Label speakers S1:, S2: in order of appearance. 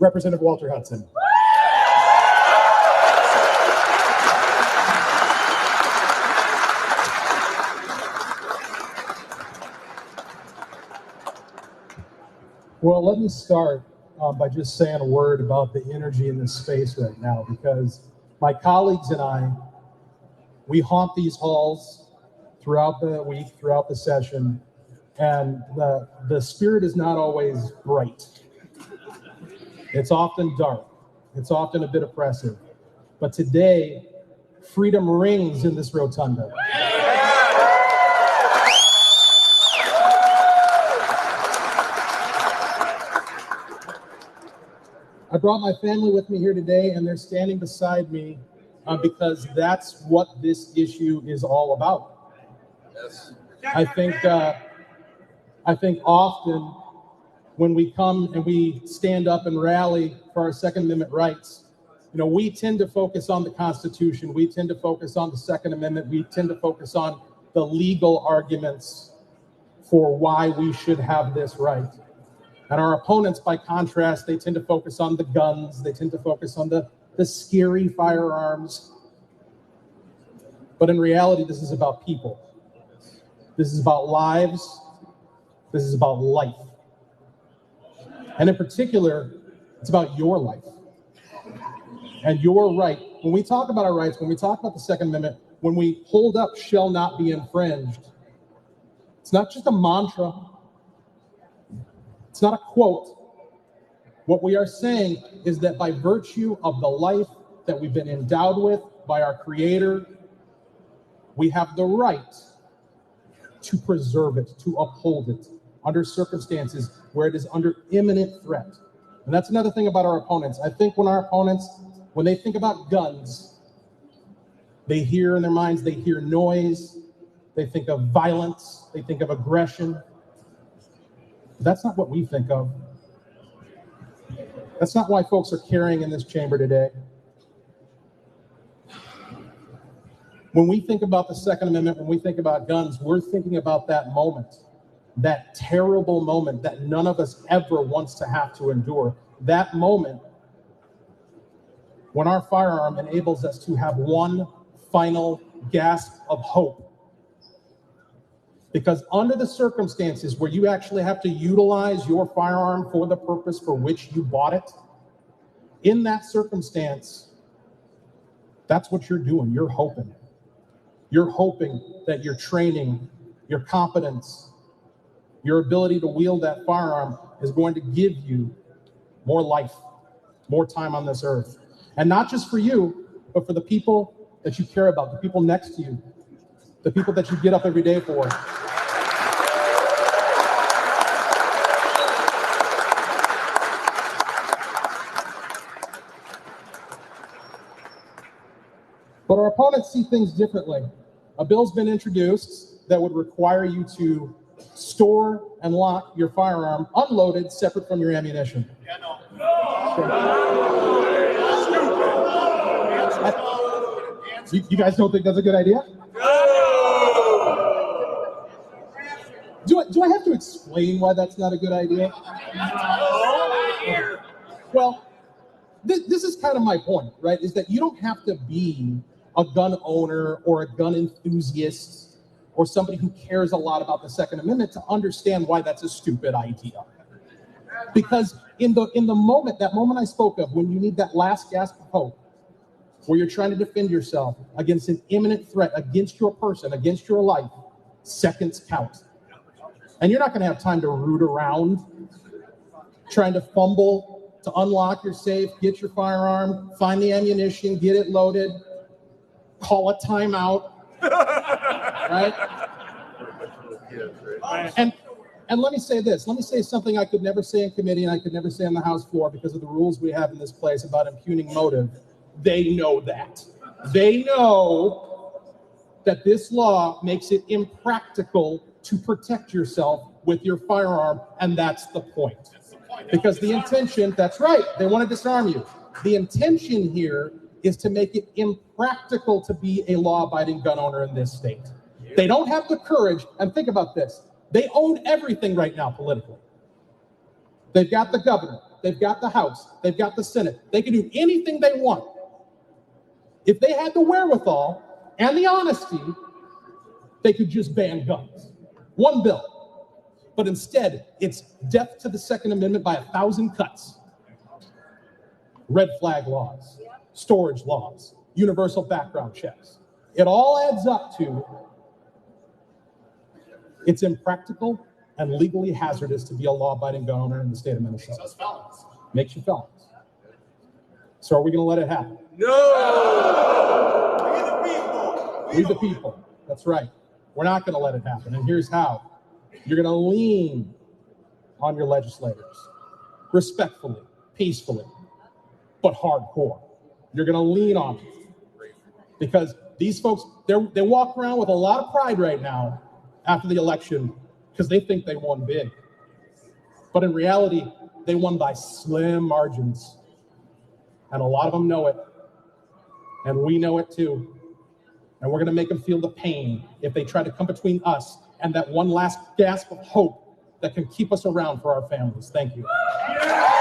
S1: Representative Walter Hudson. Well, let me start by just saying a word about the energy in this space right now, because my colleagues and I, we haunt these halls throughout the week, throughout the session, and the spirit is not always bright. It's often dark. It's often a bit oppressive. But today, freedom rings in this rotunda. I brought my family with me here today, and they're standing beside me because that's what this issue is all about. Yes. I think often when we come and we stand up and rally for our Second Amendment rights, we tend to focus on the Constitution. We tend to focus on the Second Amendment. We tend to focus on the legal arguments for why we should have this right. And our opponents, by contrast, they tend to focus on the guns. They tend to focus on the scary firearms. But in reality, this is about people. This is about lives. This is about life. And in particular, it's about your life and your right. When we talk about our rights, when we talk about the Second Amendment, when we hold up shall not be infringed, it's not just a mantra. It's not a quote. What we are saying is that by virtue of the life that we've been endowed with by our Creator, we have the right to preserve it, to uphold it under circumstances where it is under imminent threat. And that's another thing about our opponents. I think when our opponents, when they think about guns, they hear in their minds, they hear noise, they think of violence, they think of aggression. That's not what we think of. That's not why folks are carrying in this chamber today. When we think about the Second Amendment, when we think about guns, we're thinking about that moment, that terrible moment that none of us ever wants to have to endure. That moment when our firearm enables us to have one final gasp of hope. Because under the circumstances where you actually have to utilize your firearm for the purpose for which you bought it, in that circumstance, that's what you're doing. You're hoping. You're hoping that your training, your competence, your ability to wield that firearm is going to give you more life, more time on this earth. And not just for you, but for the people that you care about, the people next to you, the people that you get up every day for. But our opponents see things differently. A bill's been introduced that would require you to store and lock your firearm unloaded, separate from your ammunition. Yeah, no. You guys don't think that's a good idea? Do I have to explain why that's not a good idea? Well, this is kind of my point, right? Is that you don't have to be a gun owner or a gun enthusiast or somebody who cares a lot about the Second Amendment to understand why that's a stupid idea. Because in the moment, that moment I spoke of, when you need that last gasp of hope, where you're trying to defend yourself against an imminent threat, against your person, against your life, seconds count. And you're not going to have time to root around, trying to fumble to unlock your safe, get your firearm, find the ammunition, get it loaded, call a timeout, right? And let me say this. Let me say something I could never say in committee and I could never say on the House floor because of the rules we have in this place about impugning motive. They know that. They know that this law makes it impractical to protect yourself with your firearm, and that's the point. Because the intention, that's right, they want to disarm you. The intention here is to make it impractical to be a law-abiding gun owner in this state. They don't have the courage, and think about this, they own everything right now politically. They've got the governor, they've got the House, they've got the Senate. They can do anything they want. If they had the wherewithal and the honesty, they could just ban guns. One bill. But instead, it's death to the Second Amendment by 1,000 cuts. Red flag laws, storage laws, universal background checks. It all adds up to it's impractical and legally hazardous to be a law-abiding gun owner in the state of Minnesota.
S2: Makes us felons.
S1: Makes you felons. So are we going to let it happen?
S2: No! We the people.
S1: We the people. That's right. We're not going to let it happen. And here's how. You're going to lean on your legislators respectfully, peacefully, but hardcore. You're going to lean on them because these folks, they walk around with a lot of pride right now after the election because they think they won big. But in reality, they won by slim margins. And a lot of them know it. And we know it too. And we're going to make them feel the pain if they try to come between us and that one last gasp of hope that can keep us around for our families. Thank you.
S2: Yeah!